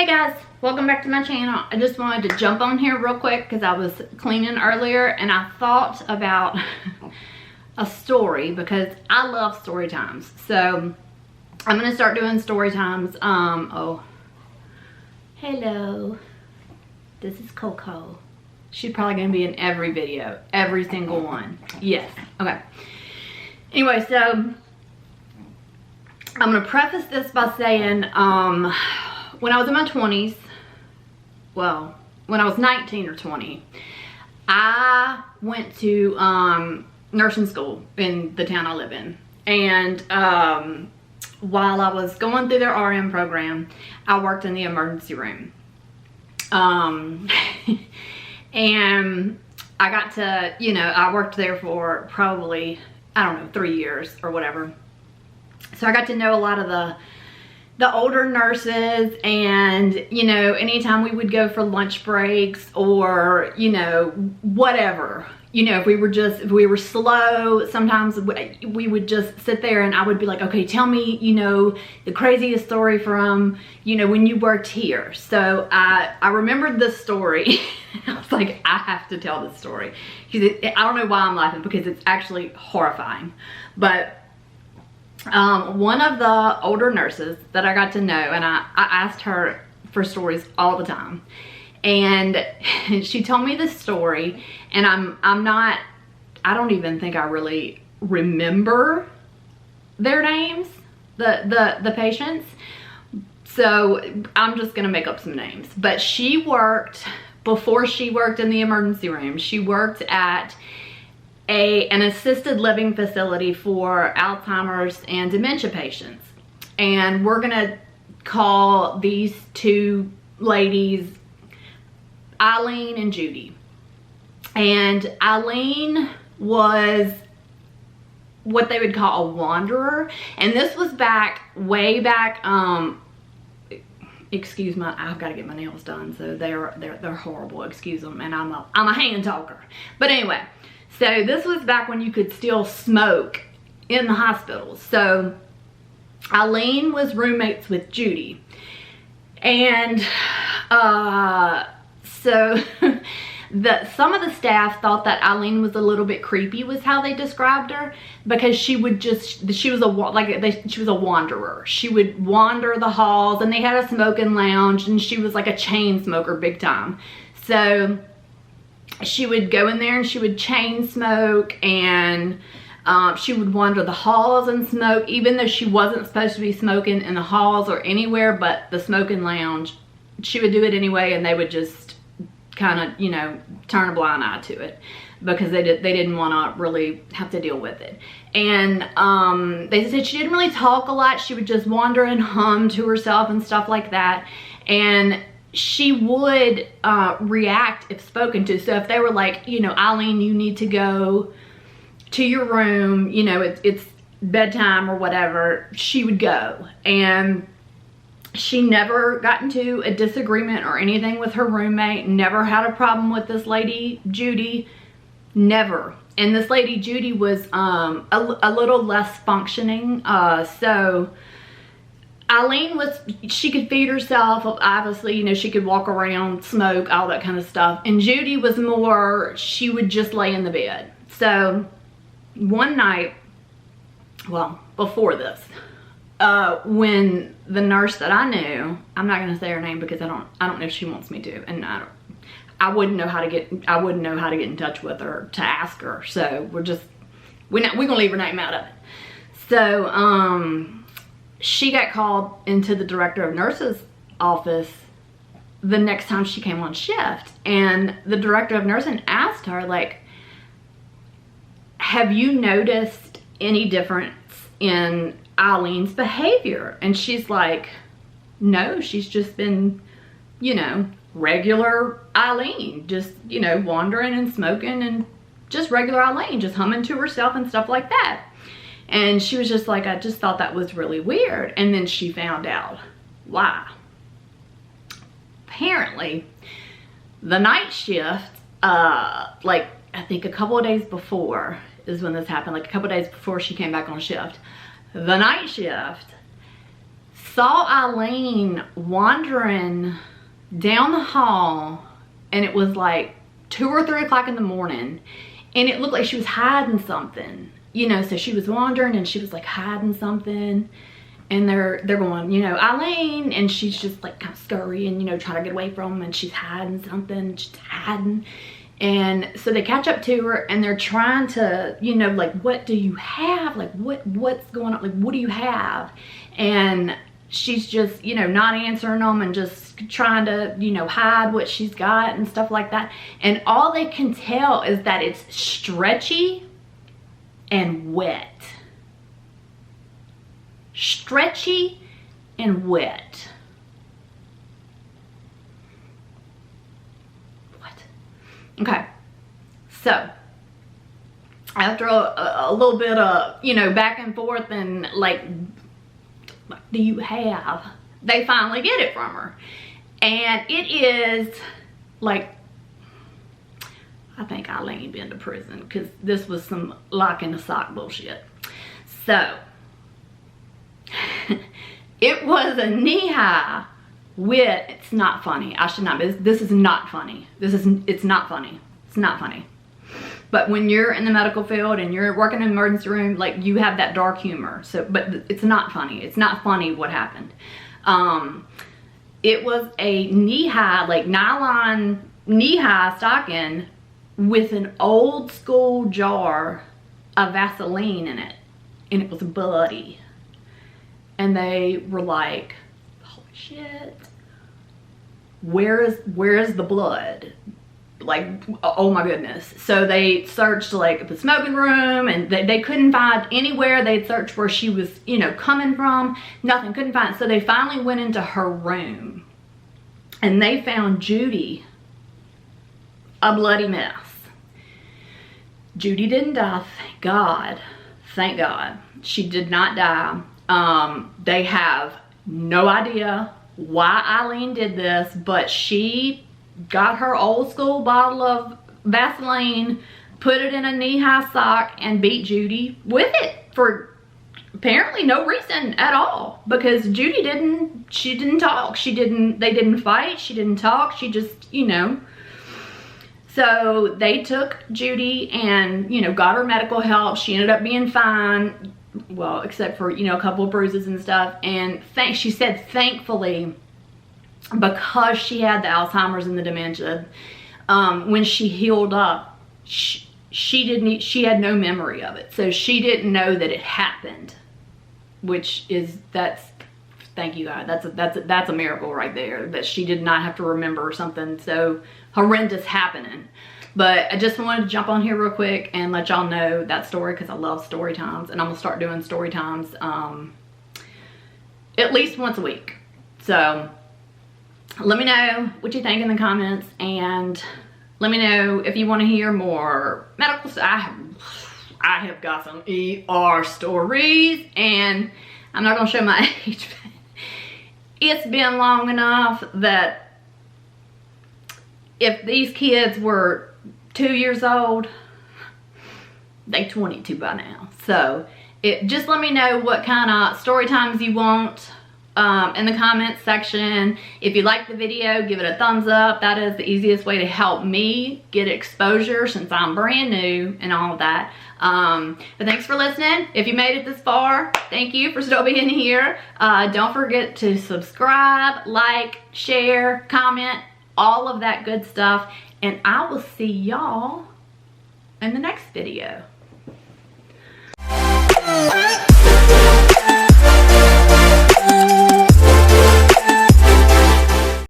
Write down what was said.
Hey guys, welcome back to my channel. I just wanted to jump on here real quick because I was cleaning earlier and I thought about a story because I love story times. So I'm gonna start doing story times. Oh, hello, this is Coco. She's probably gonna be in every video, every single one. Yes, okay. Anyway, so I'm gonna preface this by saying, when I was in my 20s, well, when I was 19 or 20, I went to nursing school in the town I live in. And while I was going through their RN program, I worked in the emergency room. And I got to, you know, I worked there for probably, I don't know, 3 years or whatever. So I got to know a lot of the older nurses, and you know, anytime we would go for lunch breaks or, you know, whatever, you know, if we were slow, sometimes we would just sit there and I would be like, okay, tell me, you know, the craziest story from, you know, when you worked here. So I remembered this story. I was like, I have to tell this story because I don't know why I'm laughing, because it's actually horrifying. But one of the older nurses that I got to know, and I asked her for stories all the time, and she told me this story, and I don't even think I really remember their names, the patients, so I'm just gonna make up some names. But before she worked in the emergency room, she worked at an assisted living facility for Alzheimer's and dementia patients. And we're gonna call these two ladies Eileen and Judy. And Eileen was what they would call a wanderer. And this was way back, excuse my, I've got to get my nails done, so they're horrible, excuse them, and I'm a hand talker. But anyway, so this was back when you could still smoke in the hospitals. So Eileen was roommates with Judy. And so some of the staff thought that Eileen was a little bit creepy, was how they described her, because she was a wanderer. She would wander the halls, and they had a smoking lounge, and she was like a chain smoker big time. So she would go in there and she would chain smoke, and she would wander the halls and smoke, even though she wasn't supposed to be smoking in the halls or anywhere but the smoking lounge. She would do it anyway, and they would just kind of, you know, turn a blind eye to it because they didn't want to really have to deal with it. And they said she didn't really talk a lot. She would just wander and hum to herself and stuff like that. And she would react if spoken to. So if they were like, you know, Eileen, you need to go to your room, you know, it's bedtime or whatever, she would go. And she never got into a disagreement or anything with her roommate, never had a problem with this lady Judy, never. And this lady Judy was a little less functioning, so Eileen she could feed herself, obviously, you know, she could walk around, smoke, all that kind of stuff. And Judy was more, she would just lay in the bed. So one night, well, before this, when the nurse that I knew, I'm not gonna say her name because I don't know if she wants me to, and I wouldn't know how to get in touch with her to ask her. So we're gonna leave her name out of it. So she got called into the director of nurses office the next time she came on shift, and the director of nursing asked her, like, have you noticed any difference in Eileen's behavior? And she's like, no, she's just been, you know, regular Eileen, just, you know, wandering and smoking and just regular Eileen, just humming to herself and stuff like that. And she was just like, I just thought that was really weird. And then she found out why. Apparently, the night shift, like, I think a couple of days before is when this happened, like a couple of days before she came back on shift. The night shift, saw Eileen wandering down the hall, and it was like 2 or 3 o'clock in the morning, and it looked like she was hiding something, you know. So she was wandering and she was like hiding something, and they're going, you know, Eileen, and she's just like kind of scurrying, you know, trying to get away from them, and she's hiding something, she's hiding. And so they catch up to her, and they're trying to, you know, like, what do you have? Like, what's going on? Like, what do you have? And she's just, you know, not answering them and just trying to, you know, hide what she's got and stuff like that. And all they can tell is that it's stretchy and wet. Stretchy and wet. What? Okay. So, after a little bit of, you know, back and forth and like, what do you have? They finally get it from her. And it is like, I think Eileen been to prison, because this was some lock in the sock bullshit. So, it was a knee-high with, it's not funny. I should not, this is not funny. It's not funny. It's not funny. But when you're in the medical field and you're working in an emergency room, like, you have that dark humor. So, but it's not funny. It's not funny what happened. It was a knee-high, like nylon knee-high stocking with an old school jar of Vaseline in it. And it was bloody. And they were like, holy shit. Where is the blood? Like, oh my goodness. So they searched like the smoking room, and they couldn't find anywhere. They'd searched where she was, you know, coming from. Nothing, couldn't find it. So they finally went into her room, and they found Judy a bloody mess. Judy didn't die, thank God. Thank God. She did not die. They have no idea why Eileen did this, but she got her old school bottle of Vaseline, put it in a knee-high sock, and beat Judy with it for apparently no reason at all. Because Judy didn't talk. They didn't fight. She didn't talk. She just, you know. So they took Judy and, you know, got her medical help. She ended up being fine. Well, except for, you know, a couple of bruises and stuff. And she said, thankfully, because she had the Alzheimer's and the dementia, when she healed up, she had no memory of it. So she didn't know that it happened, which is, thank you God. That's a miracle right there, that she did not have to remember something so horrendous happening. But I just wanted to jump on here real quick and let y'all know that story, because I love story times, and I'm gonna start doing story times at least once a week. So let me know what you think in the comments, and let me know if you want to hear more medical stuff. I have got some ER stories, and I'm not gonna show my age, but it's been long enough that if these kids were 2 years old, they 22 by now. So just let me know what kind of story times you want in the comments section. If you like the video, give it a thumbs up. That is the easiest way to help me get exposure, since I'm brand new and all of that. But thanks for listening. If you made it this far, thank you for still being here. Don't forget to subscribe, like, share, comment, all of that good stuff. And I will see y'all in the next video.